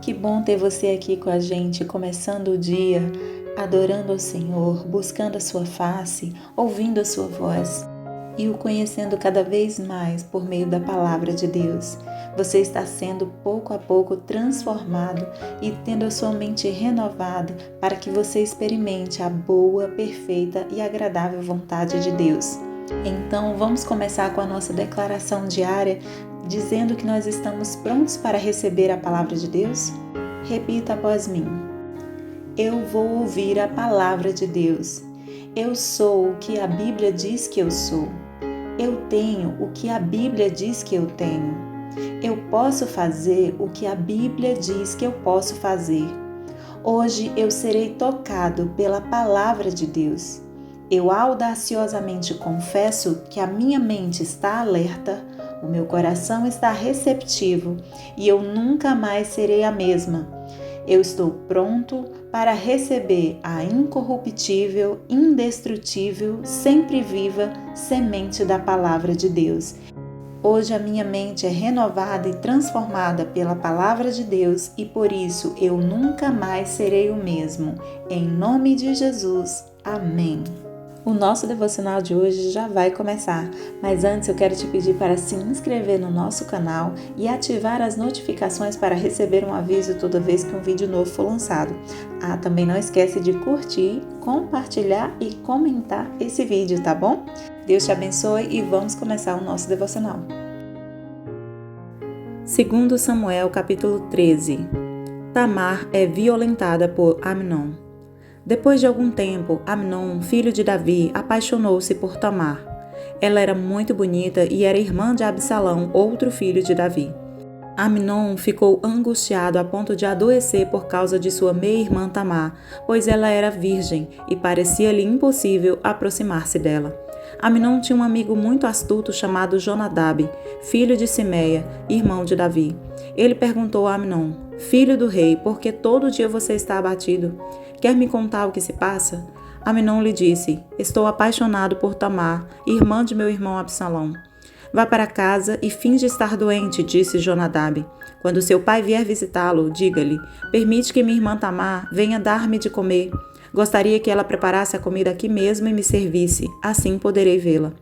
Que bom ter você aqui com a gente, começando o dia, adorando ao Senhor, buscando a sua face, ouvindo a sua voz e o conhecendo cada vez mais por meio da palavra de Deus. Você está sendo pouco a pouco transformado e tendo a sua mente renovada para que você experimente a boa, perfeita e agradável vontade de Deus. Então, vamos começar com a nossa declaração diária, dizendo que nós estamos prontos para receber a palavra de Deus? Repita após mim. Eu vou ouvir a palavra de Deus. Eu sou o que a Bíblia diz que eu sou. Eu tenho o que a Bíblia diz que eu tenho. Eu posso fazer o que a Bíblia diz que eu posso fazer. Hoje eu serei tocado pela palavra de Deus. Eu audaciosamente confesso que a minha mente está alerta, o meu coração está receptivo e eu nunca mais serei a mesma. Eu estou pronto para receber a incorruptível, indestrutível, sempre viva semente da palavra de Deus. Hoje a minha mente é renovada e transformada pela palavra de Deus e por isso eu nunca mais serei o mesmo. Em nome de Jesus. Amém. O nosso devocional de hoje já vai começar, mas antes eu quero te pedir para se inscrever no nosso canal e ativar as notificações para receber um aviso toda vez que um vídeo novo for lançado. Também não esquece de curtir, compartilhar e comentar esse vídeo, tá bom? Deus te abençoe e vamos começar o nosso devocional. 2 Samuel capítulo 13. Tamar é violentada por Amnon. Depois de algum tempo, Amnon, filho de Davi, apaixonou-se por Tamar. Ela era muito bonita e era irmã de Absalão, outro filho de Davi. Amnon ficou angustiado a ponto de adoecer por causa de sua meia-irmã Tamar, pois ela era virgem e parecia-lhe impossível aproximar-se dela. Amnon tinha um amigo muito astuto chamado Jonadab, filho de Simeia, irmão de Davi. Ele perguntou a Amnon: "Filho do rei, por que todo dia você está abatido? Quer me contar o que se passa?" Amnon lhe disse: "Estou apaixonado por Tamar, irmã de meu irmão Absalão." "Vá para casa e finge estar doente", disse Jonadab. "Quando seu pai vier visitá-lo, diga-lhe: permite que minha irmã Tamar venha dar-me de comer. Gostaria que ela preparasse a comida aqui mesmo e me servisse, assim poderei vê-la."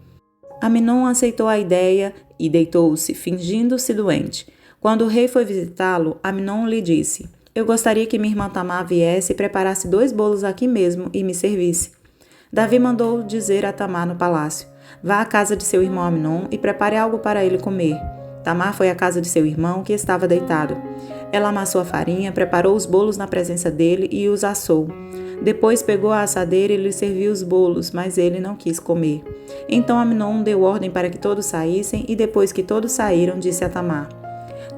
Amnon aceitou a ideia e deitou-se, fingindo-se doente. Quando o rei foi visitá-lo, Amnon lhe disse: "Eu gostaria que minha irmã Tamar viesse e preparasse 2 bolos aqui mesmo e me servisse." Davi mandou dizer a Tamar no palácio: "Vá à casa de seu irmão Amnon e prepare algo para ele comer." Tamar foi à casa de seu irmão, que estava deitado. Ela amassou a farinha, preparou os bolos na presença dele e os assou. Depois pegou a assadeira e lhe serviu os bolos, mas ele não quis comer. Então Amnon deu ordem para que todos saíssem e depois que todos saíram, disse a Tamar: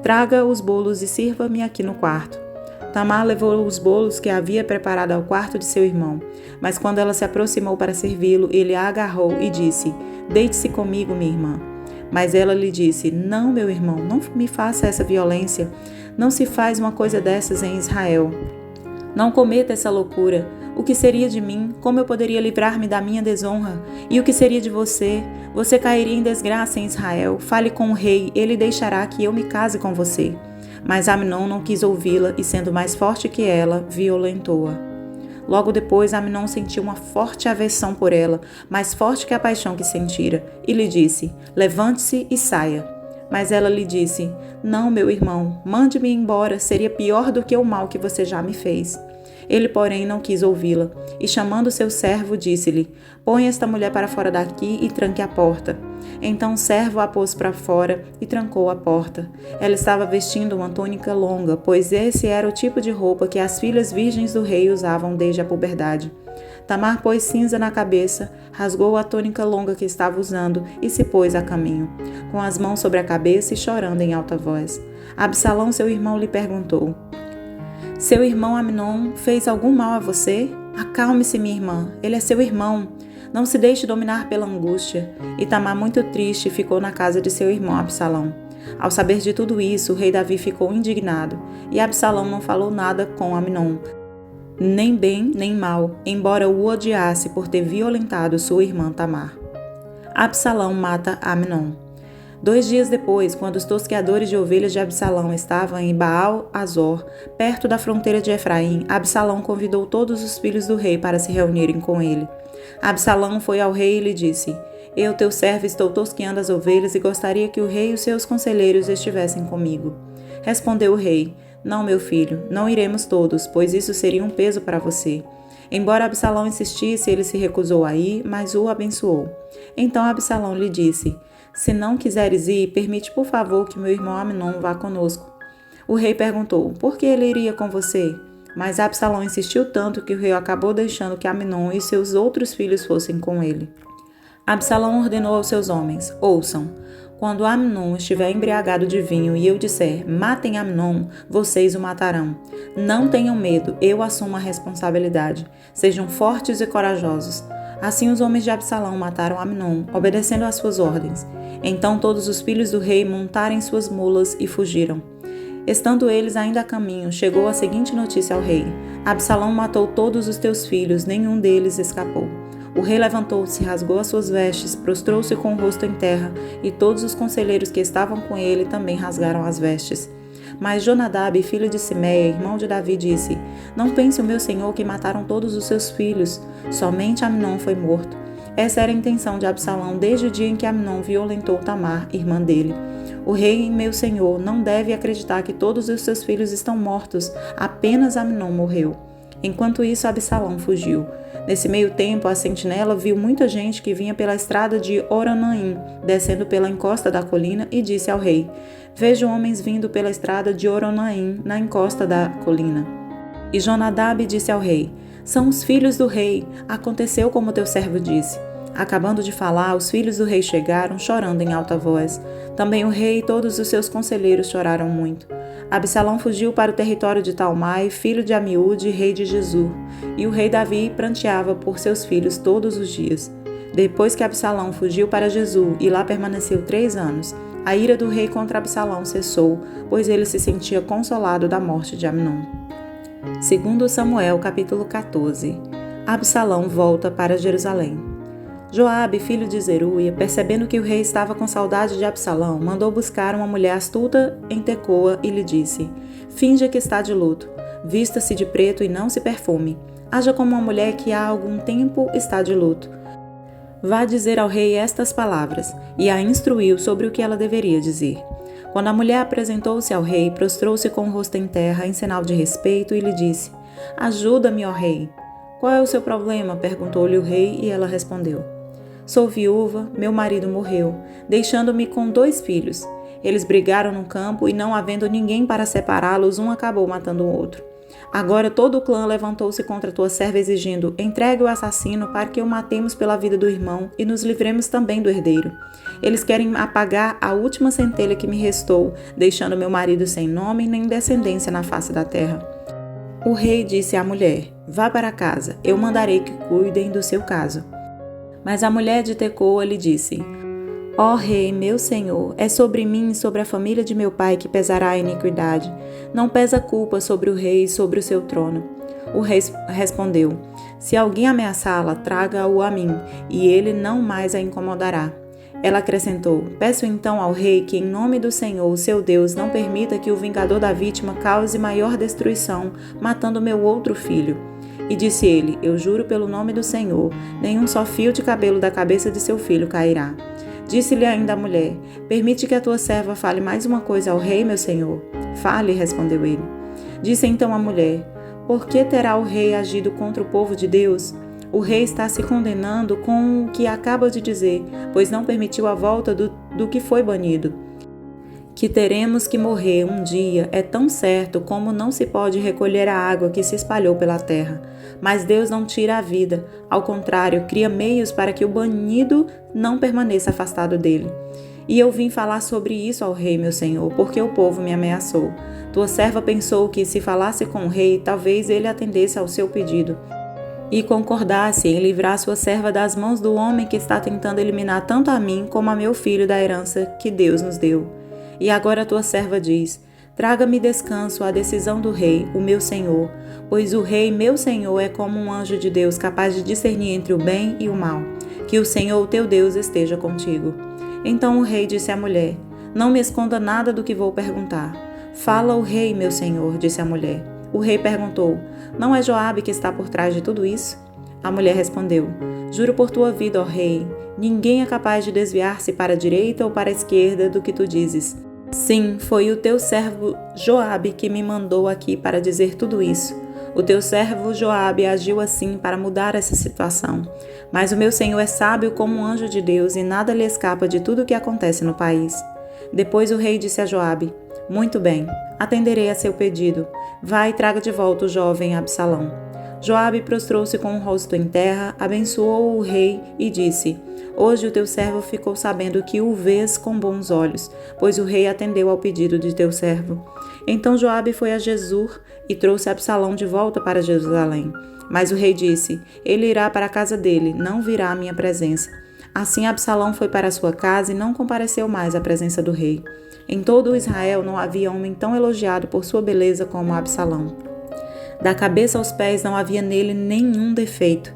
"Traga os bolos e sirva-me aqui no quarto." Tamar levou os bolos que havia preparado ao quarto de seu irmão, mas quando ela se aproximou para servi-lo, ele a agarrou e disse: "Deite-se comigo, minha irmã." Mas ela lhe disse: "Não, meu irmão, não me faça essa violência. Não se faz uma coisa dessas em Israel. Não cometa essa loucura. O que seria de mim? Como eu poderia livrar-me da minha desonra? E o que seria de você? Você cairia em desgraça em Israel. Fale com o rei, ele deixará que eu me case com você." Mas Amnon não quis ouvi-la e, sendo mais forte que ela, violentou-a. Logo depois, Amnon sentiu uma forte aversão por ela, mais forte que a paixão que sentira, e lhe disse: "Levante-se e saia." Mas ela lhe disse: "Não, meu irmão, mande-me embora, seria pior do que o mal que você já me fez." Ele, porém, não quis ouvi-la, e chamando seu servo, disse-lhe: "Põe esta mulher para fora daqui e tranque a porta." Então o servo a pôs para fora e trancou a porta. Ela estava vestindo uma túnica longa, pois esse era o tipo de roupa que as filhas virgens do rei usavam desde a puberdade. Tamar pôs cinza na cabeça, rasgou a túnica longa que estava usando e se pôs a caminho, com as mãos sobre a cabeça e chorando em alta voz. Absalão, seu irmão, lhe perguntou: "Seu irmão Amnon fez algum mal a você? Acalme-se, minha irmã, ele é seu irmão. Não se deixe dominar pela angústia." E Tamar, muito triste, ficou na casa de seu irmão Absalão. Ao saber de tudo isso, o rei Davi ficou indignado, e Absalão não falou nada com Amnon, nem bem nem mal, embora o odiasse por ter violentado sua irmã Tamar. Absalão mata Amnon. 2 dias depois, quando os tosqueadores de ovelhas de Absalão estavam em Baal-Azor, perto da fronteira de Efraim, Absalão convidou todos os filhos do rei para se reunirem com ele. Absalão foi ao rei e lhe disse: Eu, teu servo, estou tosqueando as ovelhas e gostaria que o rei e os seus conselheiros estivessem comigo. Respondeu o rei: Não, meu filho, não iremos todos, pois isso seria um peso para você. Embora Absalão insistisse, ele se recusou a ir, mas o abençoou. Então Absalão lhe disse: Se não quiseres ir, permite por favor que meu irmão Amnon vá conosco. O rei perguntou: Por que ele iria com você? Mas Absalão insistiu tanto que o rei acabou deixando que Amnon e seus outros filhos fossem com ele. Absalão ordenou aos seus homens: Ouçam, quando Amnon estiver embriagado de vinho e eu disser: Matem Amnon, vocês o matarão. Não tenham medo, eu assumo a responsabilidade. Sejam fortes e corajosos. Assim os homens de Absalão mataram Amnon, obedecendo às suas ordens. Então todos os filhos do rei montaram em suas mulas e fugiram. Estando eles ainda a caminho, chegou a seguinte notícia ao rei: Absalão matou todos os teus filhos, nenhum deles escapou. O rei levantou-se, rasgou as suas vestes, prostrou-se com o rosto em terra, e todos os conselheiros que estavam com ele também rasgaram as vestes. Mas Jonadab, filho de Simeia, irmão de Davi, disse: Não pense o meu senhor que mataram todos os seus filhos, somente Amnon foi morto. Essa era a intenção de Absalão desde o dia em que Amnon violentou Tamar, irmã dele. O rei, meu senhor, não deve acreditar que todos os seus filhos estão mortos, apenas Amnon morreu. Enquanto isso, Absalão fugiu. Nesse meio tempo, a sentinela viu muita gente que vinha pela estrada de Horonaim, descendo pela encosta da colina, e disse ao rei: Vejo homens vindo pela estrada de Horonaim, na encosta da colina. E Jonadab disse ao rei: São os filhos do rei, aconteceu como teu servo disse. Acabando de falar, os filhos do rei chegaram, chorando em alta voz. Também o rei e todos os seus conselheiros choraram muito. Absalão fugiu para o território de Talmai, filho de Amiúde, rei de Gesur, e o rei Davi pranteava por seus filhos todos os dias. Depois que Absalão fugiu para Gesur e lá permaneceu 3 anos, a ira do rei contra Absalão cessou, pois ele se sentia consolado da morte de Amnon. 2 Samuel, capítulo 14. Absalão volta para Jerusalém. Joabe, filho de Zeruia, percebendo que o rei estava com saudade de Absalão, mandou buscar uma mulher astuta em Tecoa e lhe disse: Finja que está de luto, vista-se de preto e não se perfume. Haja como uma mulher que há algum tempo está de luto. Vá dizer ao rei estas palavras, e a instruiu sobre o que ela deveria dizer. Quando a mulher apresentou-se ao rei, prostrou-se com o rosto em terra, em sinal de respeito, e lhe disse: Ajuda-me, ó rei. Qual é o seu problema? Perguntou-lhe o rei, e ela respondeu: Sou viúva, meu marido morreu, deixando-me com 2 filhos. Eles brigaram no campo e, não havendo ninguém para separá-los, um acabou matando o outro. Agora todo o clã levantou-se contra tua serva, exigindo: Entregue o assassino para que o matemos pela vida do irmão e nos livremos também do herdeiro. Eles querem apagar a última centelha que me restou, deixando meu marido sem nome nem descendência na face da terra. O rei disse à mulher: Vá para casa, eu mandarei que cuidem do seu caso. Mas a mulher de Tecoa lhe disse: Ó rei, meu senhor, é sobre mim e sobre a família de meu pai que pesará a iniquidade. Não pesa culpa sobre o rei e sobre o seu trono. O rei respondeu: Se alguém ameaçá-la, traga-o a mim, e ele não mais a incomodará. Ela acrescentou: Peço então ao rei que, em nome do Senhor, o seu Deus, não permita que o vingador da vítima cause maior destruição, matando meu outro filho. E disse ele: Eu juro pelo nome do Senhor, nenhum só fio de cabelo da cabeça de seu filho cairá. Disse-lhe ainda a mulher: Permite que a tua serva fale mais uma coisa ao rei, meu senhor? Fale, respondeu ele. Disse então a mulher: Por que terá o rei agido contra o povo de Deus? O rei está se condenando com o que acaba de dizer, pois não permitiu a volta do que foi banido. Que teremos que morrer um dia é tão certo como não se pode recolher a água que se espalhou pela terra. Mas Deus não tira a vida, ao contrário, cria meios para que o banido não permaneça afastado dele. E eu vim falar sobre isso ao rei, meu senhor, porque o povo me ameaçou. Tua serva pensou que, se falasse com o rei, talvez ele atendesse ao seu pedido e concordasse em livrar sua serva das mãos do homem que está tentando eliminar tanto a mim como a meu filho da herança que Deus nos deu. E agora tua serva diz: Traga-me descanso à decisão do rei, o meu senhor, pois o rei, meu senhor, é como um anjo de Deus capaz de discernir entre o bem e o mal. Que o Senhor, teu Deus, esteja contigo. Então o rei disse à mulher: Não me esconda nada do que vou perguntar. Fala o rei, meu senhor, disse a mulher. O rei perguntou: Não é Joabe que está por trás de tudo isso? A mulher respondeu: Juro por tua vida, ó rei, ninguém é capaz de desviar-se para a direita ou para a esquerda do que tu dizes. Sim, foi o teu servo Joabe que me mandou aqui para dizer tudo isso. O teu servo Joabe agiu assim para mudar essa situação. Mas o meu senhor é sábio como um anjo de Deus e nada lhe escapa de tudo o que acontece no país. Depois o rei disse a Joabe: Muito bem, atenderei a seu pedido. Vai e traga de volta o jovem Absalão. Joabe prostrou-se com o rosto em terra, abençoou o rei e disse: Hoje o teu servo ficou sabendo que o vês com bons olhos, pois o rei atendeu ao pedido de teu servo. Então Joabe foi a Jesur e trouxe Absalão de volta para Jerusalém. Mas o rei disse: Ele irá para a casa dele, não virá à minha presença. Assim Absalão foi para sua casa e não compareceu mais à presença do rei. Em todo o Israel não havia homem tão elogiado por sua beleza como Absalão. Da cabeça aos pés não havia nele nenhum defeito.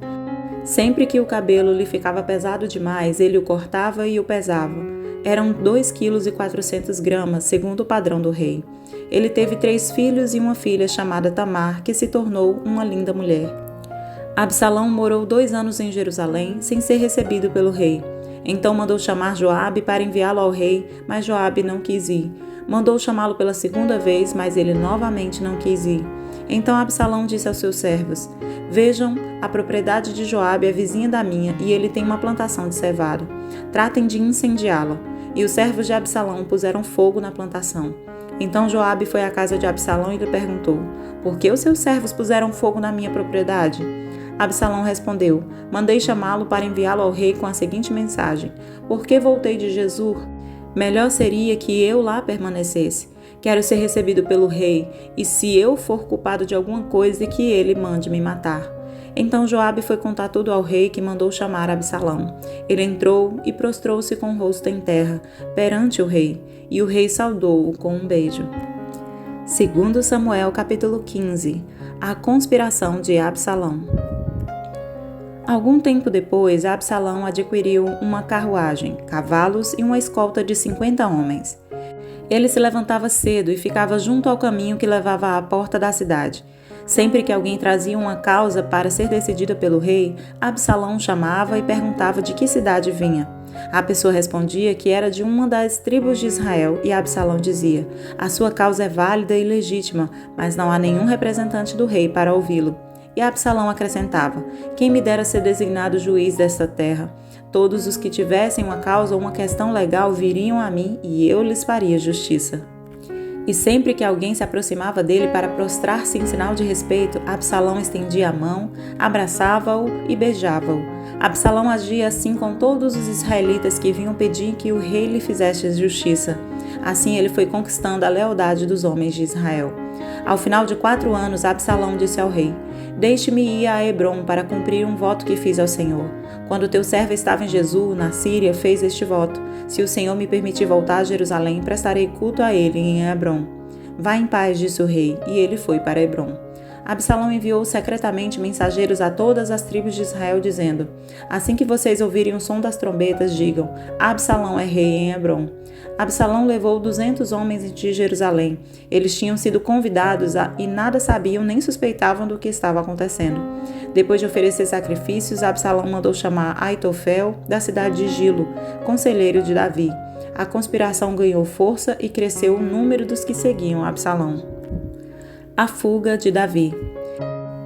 Sempre que o cabelo lhe ficava pesado demais, ele o cortava e o pesava. Eram 2,4 kg, segundo o padrão do rei. Ele teve 3 filhos e uma filha chamada Tamar, que se tornou uma linda mulher. Absalão morou 2 anos em Jerusalém, sem ser recebido pelo rei. Então mandou chamar Joabe para enviá-lo ao rei, mas Joabe não quis ir. Mandou chamá-lo pela segunda vez, mas ele novamente não quis ir. Então Absalão disse aos seus servos: Vejam, a propriedade de Joabe é vizinha da minha e ele tem uma plantação de cevada. Tratem de incendiá-la. E os servos de Absalão puseram fogo na plantação. Então Joabe foi à casa de Absalão e lhe perguntou: Por que os seus servos puseram fogo na minha propriedade? Absalão respondeu: Mandei chamá-lo para enviá-lo ao rei com a seguinte mensagem: Por que voltei de Jesur? Melhor seria que eu lá permanecesse. Quero ser recebido pelo rei, e se eu for culpado de alguma coisa, que ele mande me matar. Então Joabe foi contar tudo ao rei, que mandou chamar Absalão. Ele entrou e prostrou-se com o rosto em terra, perante o rei, e o rei saudou-o com um beijo. 2 Samuel capítulo 15. A conspiração de Absalão. Algum tempo depois, Absalão adquiriu uma carruagem, cavalos e uma escolta de 50 homens. Ele se levantava cedo e ficava junto ao caminho que levava à porta da cidade. Sempre que alguém trazia uma causa para ser decidida pelo rei, Absalão chamava e perguntava de que cidade vinha. A pessoa respondia que era de uma das tribos de Israel e Absalão dizia: A sua causa é válida e legítima, mas não há nenhum representante do rei para ouvi-lo. E Absalão acrescentava: Quem me dera ser designado juiz desta terra? Todos os que tivessem uma causa ou uma questão legal viriam a mim e eu lhes faria justiça. E sempre que alguém se aproximava dele para prostrar-se em sinal de respeito, Absalão estendia a mão, abraçava-o e beijava-o. Absalão agia assim com todos os israelitas que vinham pedir que o rei lhe fizesse justiça. Assim ele foi conquistando a lealdade dos homens de Israel. Ao final de 4 anos, Absalão disse ao rei: Deixe-me ir a Hebrom para cumprir um voto que fiz ao Senhor. Quando teu servo estava em Jesur, na Síria, fez este voto: Se o Senhor me permitir voltar a Jerusalém, prestarei culto a ele em Hebrom. Vá em paz, disse o rei, e ele foi para Hebrom. Absalão enviou secretamente mensageiros a todas as tribos de Israel, dizendo: Assim que vocês ouvirem o som das trombetas, digam: Absalão é rei em Hebrom. Absalão levou 200 homens de Jerusalém. Eles tinham sido convidados e nada sabiam nem suspeitavam do que estava acontecendo. Depois de oferecer sacrifícios, Absalão mandou chamar Aitofel, da cidade de Gilo, conselheiro de Davi. A conspiração ganhou força e cresceu o número dos que seguiam Absalão. A fuga de Davi.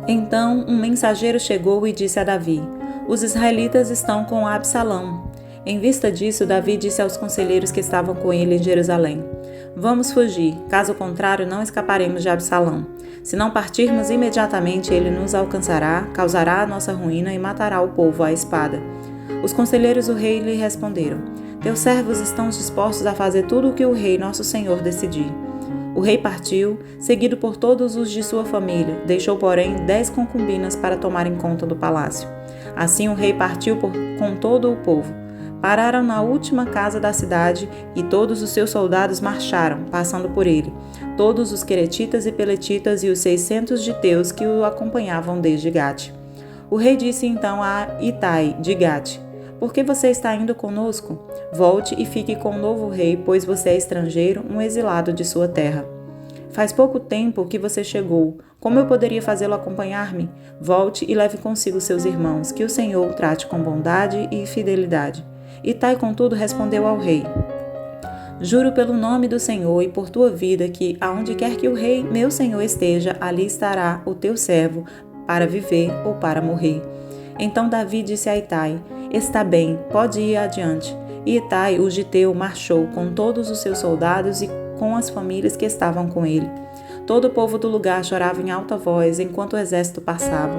Então um mensageiro chegou e disse a Davi: Os israelitas estão com Absalão. Em vista disso, Davi disse aos conselheiros que estavam com ele em Jerusalém: Vamos fugir, caso contrário não escaparemos de Absalão. Se não partirmos imediatamente, ele nos alcançará, causará a nossa ruína e matará o povo à espada. Os conselheiros do rei lhe responderam: Teus servos estão dispostos a fazer tudo o que o rei nosso senhor decidir. O rei partiu, seguido por todos os de sua família, deixou, porém, 10 concubinas para tomarem conta do palácio. Assim o rei partiu com todo o povo. Pararam na última casa da cidade e todos os seus soldados marcharam, passando por ele, todos os queretitas e peletitas e os 600 giteus que o acompanhavam desde Gate. O rei disse então a Itai, de Gate: Por que você está indo conosco? Volte e fique com o novo rei, pois você é estrangeiro, um exilado de sua terra. Faz pouco tempo que você chegou. Como eu poderia fazê-lo acompanhar-me? Volte e leve consigo seus irmãos, que o Senhor trate com bondade e fidelidade. Itai, contudo, respondeu ao rei: Juro pelo nome do Senhor e por tua vida que, aonde quer que o rei, meu senhor, esteja, ali estará o teu servo, para viver ou para morrer. Então Davi disse a Itai: Está bem, pode ir adiante. E Itai, o giteu, marchou com todos os seus soldados e com as famílias que estavam com ele. Todo o povo do lugar chorava em alta voz enquanto o exército passava.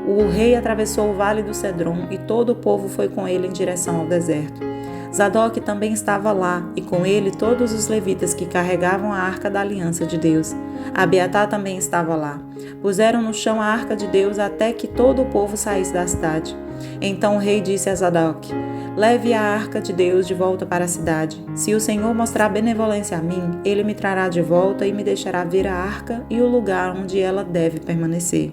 O rei atravessou o vale do Cedron e todo o povo foi com ele em direção ao deserto. Zadok também estava lá, e com ele todos os levitas que carregavam a arca da aliança de Deus. Abiatar também estava lá. Puseram no chão a arca de Deus até que todo o povo saísse da cidade. Então o rei disse a Zadok: Leve a arca de Deus de volta para a cidade. Se o Senhor mostrar benevolência a mim, ele me trará de volta e me deixará ver a arca e o lugar onde ela deve permanecer.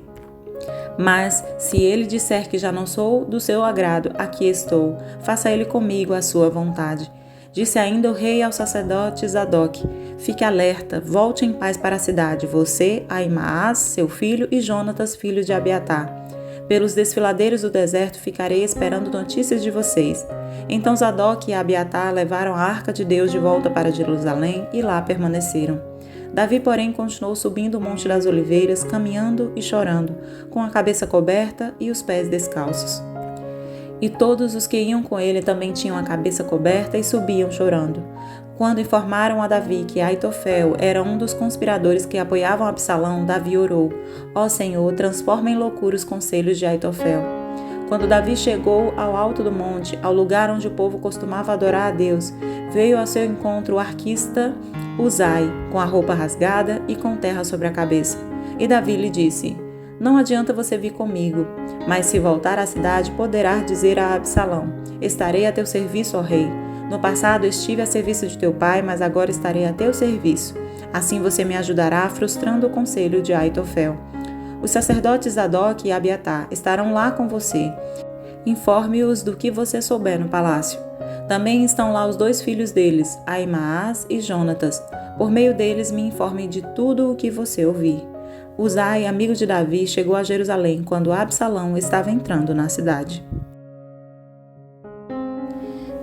Mas, se ele disser que já não sou do seu agrado, aqui estou, faça ele comigo a sua vontade. Disse ainda o rei ao sacerdote Zadok: Fique alerta, volte em paz para a cidade, você, Ahimaás, seu filho, e Jonatas, filho de Abiatar. Pelos desfiladeiros do deserto ficarei esperando notícias de vocês. Então Zadok e Abiatar levaram a arca de Deus de volta para Jerusalém e lá permaneceram. Davi, porém, continuou subindo o Monte das Oliveiras, caminhando e chorando, com a cabeça coberta e os pés descalços. E todos os que iam com ele também tinham a cabeça coberta e subiam chorando. Quando informaram a Davi que Aitofel era um dos conspiradores que apoiavam Absalão, Davi orou: Ó Senhor, transforma em loucura os conselhos de Aitofel. Quando Davi chegou ao alto do monte, ao lugar onde o povo costumava adorar a Deus, veio ao seu encontro o arquista Uzai, com a roupa rasgada e com terra sobre a cabeça. E Davi lhe disse: Não adianta você vir comigo, mas se voltar à cidade, poderás dizer a Absalão: Estarei a teu serviço, ó rei. No passado estive a serviço de teu pai, mas agora estarei a teu serviço. Assim você me ajudará frustrando o conselho de Aitofel. Os sacerdotes Zadok e Abiatar estarão lá com você. Informe-os do que você souber no palácio. Também estão lá os 2 filhos deles, Ahimaás e Jonatas. Por meio deles me informe de tudo o que você ouvir. Uzai, amigo de Davi, chegou a Jerusalém quando Absalão estava entrando na cidade.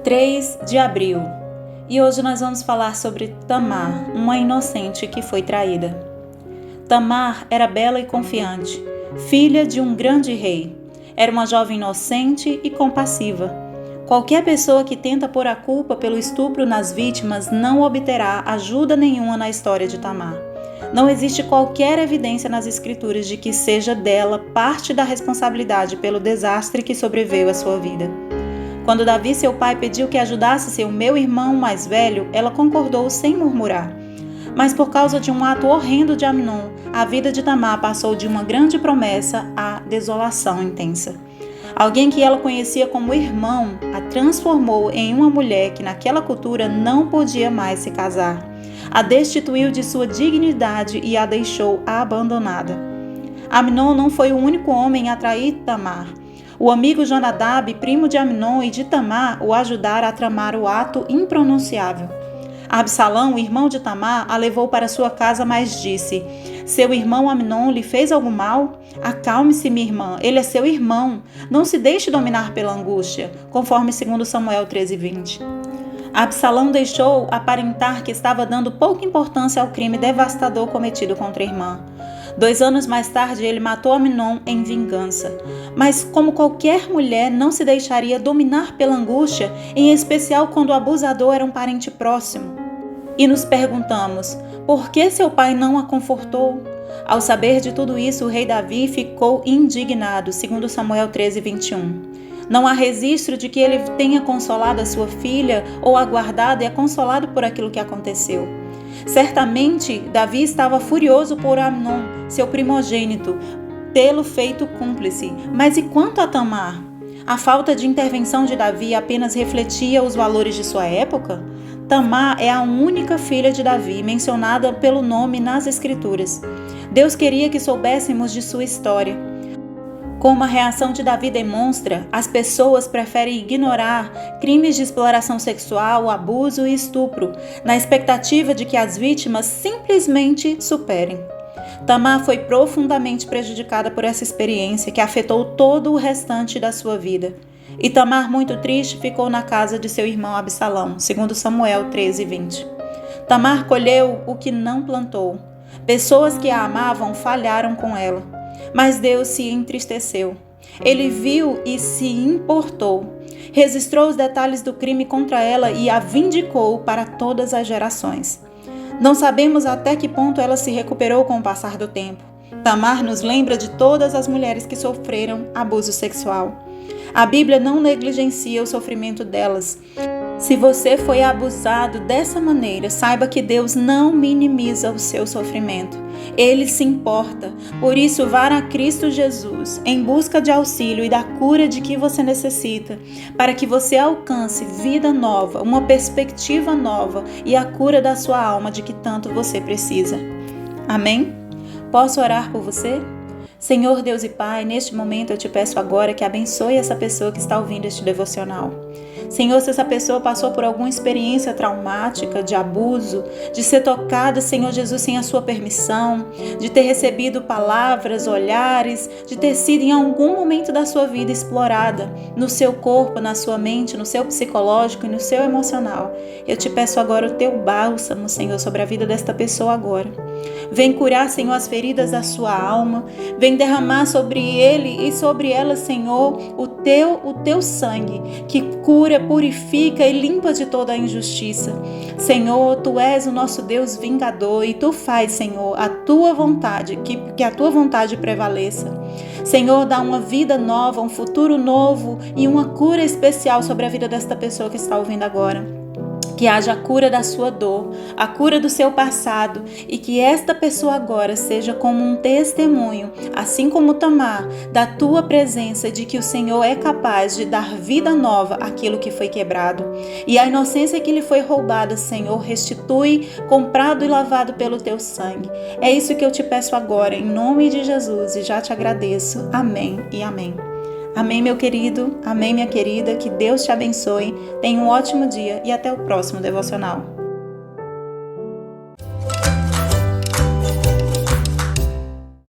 3 de abril. E hoje nós vamos falar sobre Tamar, uma inocente que foi traída. Tamar era bela e confiante, filha de um grande rei. Era uma jovem inocente e compassiva. Qualquer pessoa que tenta pôr a culpa pelo estupro nas vítimas não obterá ajuda nenhuma na história de Tamar. Não existe qualquer evidência nas escrituras de que seja dela parte da responsabilidade pelo desastre que sobreveio à sua vida. Quando Davi, seu pai, pediu que ajudasse seu irmão mais velho, ela concordou sem murmurar. Mas por causa de um ato horrendo de Amnon, a vida de Tamar passou de uma grande promessa à desolação intensa. Alguém que ela conhecia como irmão a transformou em uma mulher que naquela cultura não podia mais se casar. A destituiu de sua dignidade e a deixou abandonada. Amnon não foi o único homem a trair Tamar. O amigo Jonadab, primo de Amnon e de Tamar, o ajudara a tramar o ato impronunciável. Absalão, irmão de Tamar, a levou para sua casa, mas disse: Seu irmão Amnon lhe fez algum mal? Acalme-se, minha irmã, ele é seu irmão. Não se deixe dominar pela angústia, conforme 2 Samuel 13:20. Absalão deixou aparentar que estava dando pouca importância ao crime devastador cometido contra a irmã. 2 anos mais tarde, ele matou Amnon em vingança. Mas, como qualquer mulher, não se deixaria dominar pela angústia, em especial quando o abusador era um parente próximo. E nos perguntamos, por que seu pai não a confortou? Ao saber de tudo isso, o rei Davi ficou indignado, segundo Samuel 13:21. Não há registro de que ele tenha consolado a sua filha ou aguardado e a consolado por aquilo que aconteceu. Certamente, Davi estava furioso por Amnon, seu primogênito, tê-lo feito cúmplice. Mas e quanto a Tamar? A falta de intervenção de Davi apenas refletia os valores de sua época? Tamar é a única filha de Davi mencionada pelo nome nas Escrituras. Deus queria que soubéssemos de sua história. Como a reação de Davi demonstra, as pessoas preferem ignorar crimes de exploração sexual, abuso e estupro, na expectativa de que as vítimas simplesmente superem. Tamar foi profundamente prejudicada por essa experiência que afetou todo o restante da sua vida. E Tamar, muito triste, ficou na casa de seu irmão Absalão, segundo Samuel 13:20. Tamar colheu o que não plantou. Pessoas que a amavam falharam com ela. Mas Deus se entristeceu. Ele viu e se importou. Registrou os detalhes do crime contra ela e a vindicou para todas as gerações. Não sabemos até que ponto ela se recuperou com o passar do tempo. Tamar nos lembra de todas as mulheres que sofreram abuso sexual. A Bíblia não negligencia o sofrimento delas. Se você foi abusado dessa maneira, saiba que Deus não minimiza o seu sofrimento. Ele se importa. Por isso, vá a Cristo Jesus em busca de auxílio e da cura de que você necessita, para que você alcance vida nova, uma perspectiva nova e a cura da sua alma de que tanto você precisa. Amém? Posso orar por você? Senhor Deus e Pai, neste momento eu te peço agora que abençoe essa pessoa que está ouvindo este devocional. Senhor, se essa pessoa passou por alguma experiência traumática, de abuso, de ser tocada, Senhor Jesus, sem a sua permissão, de ter recebido palavras, olhares, de ter sido em algum momento da sua vida explorada, no seu corpo, na sua mente, no seu psicológico e no seu emocional, eu te peço agora o teu bálsamo, Senhor, sobre a vida desta pessoa agora. Vem curar, Senhor, as feridas da sua alma, vem derramar sobre ele e sobre ela, Senhor, o teu sangue, que cura, purifica e limpa de toda a injustiça. Senhor, Tu és o nosso Deus vingador e Tu faz, Senhor, a Tua vontade, que a Tua vontade prevaleça. Senhor, dá uma vida nova, um futuro novo e uma cura especial sobre a vida desta pessoa que está ouvindo agora. Que haja a cura da sua dor, a cura do seu passado e que esta pessoa agora seja como um testemunho, assim como Tamar, da tua presença de que o Senhor é capaz de dar vida nova àquilo que foi quebrado. E a inocência que lhe foi roubada, Senhor, restitui, comprado e lavado pelo teu sangue. É isso que eu te peço agora, em nome de Jesus, e já te agradeço. Amém e amém. Amém, meu querido. Amém, minha querida. Que Deus te abençoe. Tenha um ótimo dia e até o próximo devocional.